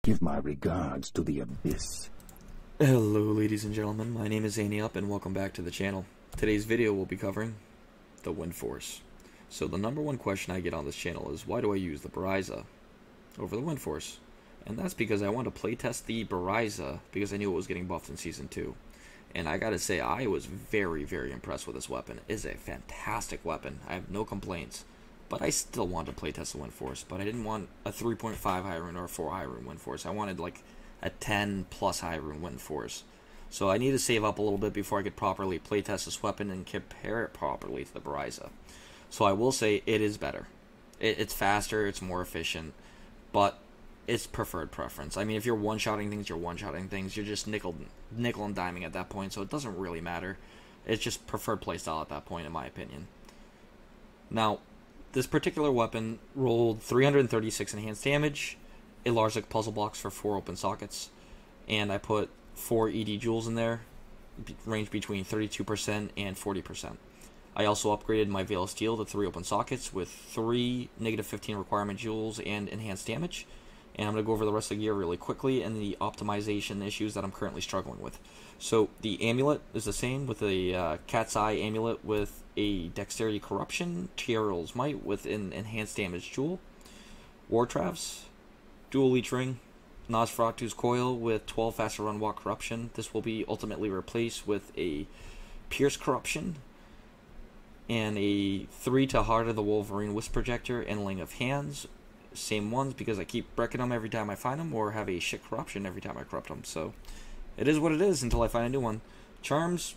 Give my regards to the Abyss. Hello ladies and gentlemen, my name is Anteup and welcome back to the channel. Today's video will be covering the Windforce. So the number one question I get on this channel is, why do I use the Buriza over the Windforce? And that's because I wanted to playtest the Buriza because I knew it was getting buffed in Season 2. And I gotta say, I was very, very impressed with this weapon. It is a fantastic weapon. I have no complaints. But I still wanted to playtest the Windforce. But I didn't want a 3.5 high rune or a 4 high rune Windforce. I wanted like a 10 plus high rune Windforce. So I need to save up a little bit before I could properly playtest this weapon and compare it properly to the Buriza. So I will say it is better. It's faster, it's more efficient, but it's preferred preference. I mean, if you're one-shotting things, you're one-shotting things. You're just nickel and diming at that point, so it doesn't really matter. It's just preferred playstyle at that point, in my opinion. Now, this particular weapon rolled 336 enhanced damage, a large like puzzle box for 4 open sockets, and I put 4 ED jewels in there, range between 32% and 40%. I also upgraded my Veil of Steel to 3 open sockets with 3 -15 requirement jewels and enhanced damage. And I'm going to go over the rest of the gear really quickly and the optimization issues that I'm currently struggling with. So the amulet is the same with a Cat's Eye amulet with a Dexterity Corruption, Tiarel's Might with an enhanced damage jewel, Wartravs, Dual Leech Ring, Nosferatu's Coil with 12 faster run walk corruption. This will be ultimately replaced with a Pierce Corruption and a 3 to Heart of the Wolverine Wisp Projector and Ling of Hands. Same ones because I keep wrecking them every time I find them, or have a shit corruption every time I corrupt them. So it is what it is until I find a new one. Charms,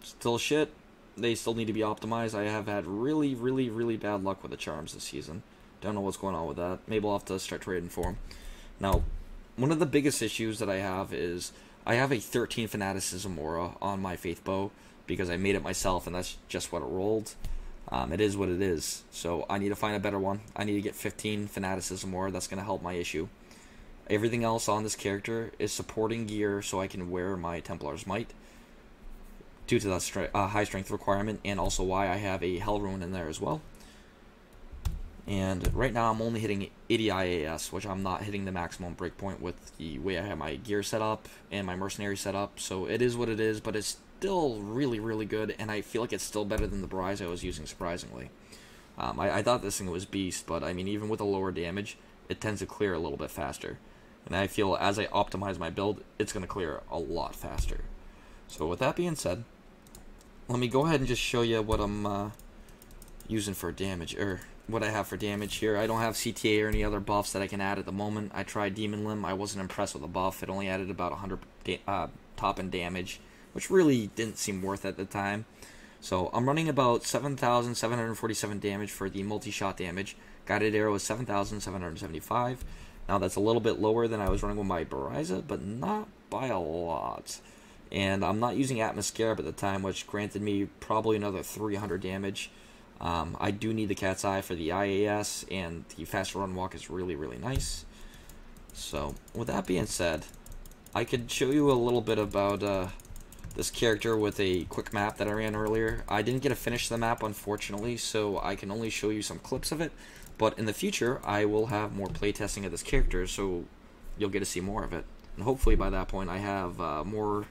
still shit. They still need to be optimized. I have had really, really, really bad luck with the charms this season. Don't know what's going on with that. Maybe I'll have to start trading for them. Now, one of the biggest issues that I have is I have a 13 Fanaticism aura on my Faith Bow because I made it myself and that's just what it rolled. It is what it is, so I need to find a better one. I need to get 15 Fanaticism aura. That's going to help my issue. Everything else on this character is supporting gear so I can wear my Templar's Might due to that high strength requirement, and also why I have a Hell Rune in there as well. And right now I'm only hitting 80 IAS, which I'm not hitting the maximum breakpoint with the way I have my gear set up and my mercenary set up, so it is what it is, but it's still really, really good, and I feel like it's still better than the Buriza I was using, surprisingly. I thought this thing was beast, but I mean, even with a lower damage, it tends to clear a little bit faster. And I feel as I optimize my build, it's going to clear a lot faster. So with that being said, let me go ahead and just show you what I'm using for damage, or what I have for damage here. I don't have CTA or any other buffs that I can add at the moment. I tried Demon Limb. I wasn't impressed with the buff. It only added about 100 top-end damage, which really didn't seem worth it at the time. So I'm running about 7,747 damage for the multi-shot damage. Guided Arrow is 7,775. Now that's a little bit lower than I was running with my Buriza, but not by a lot. And I'm not using Atmoscarab at the time, which granted me probably another 300 damage. I do need the Cat's Eye for the IAS, and the faster run walk is really, really nice. So with that being said, I could show you a little bit about this character with a quick map that I ran earlier. I didn't get to finish the map, unfortunately, so I can only show you some clips of it. But in the future, I will have more playtesting of this character, so you'll get to see more of it. And hopefully by that point, I have more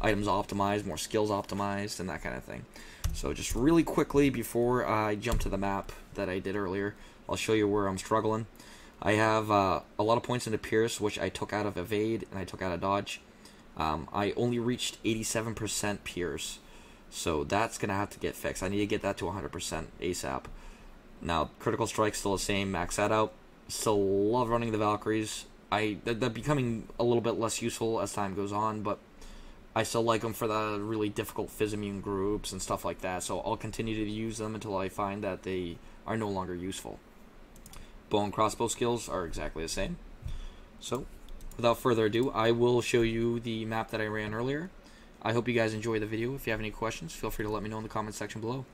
items optimized, more skills optimized, and that kind of thing. So just really quickly, before I jump to the map that I did earlier, I'll show you where I'm struggling. I have a lot of points into Pierce, which I took out of Evade, and I took out of Dodge. I only reached 87% Pierce, so that's going to have to get fixed. I need to get that to 100% ASAP. Now, Critical Strike's still the same, max that out. Still love running the Valkyries. They're becoming a little bit less useful as time goes on, but I still like them for the really difficult Phys-immune groups and stuff like that, so I'll continue to use them until I find that they are no longer useful. Bow and crossbow skills are exactly the same. So, without further ado, I will show you the map that I ran earlier. I hope you guys enjoy the video. If you have any questions, feel free to let me know in the comment section below.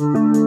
you.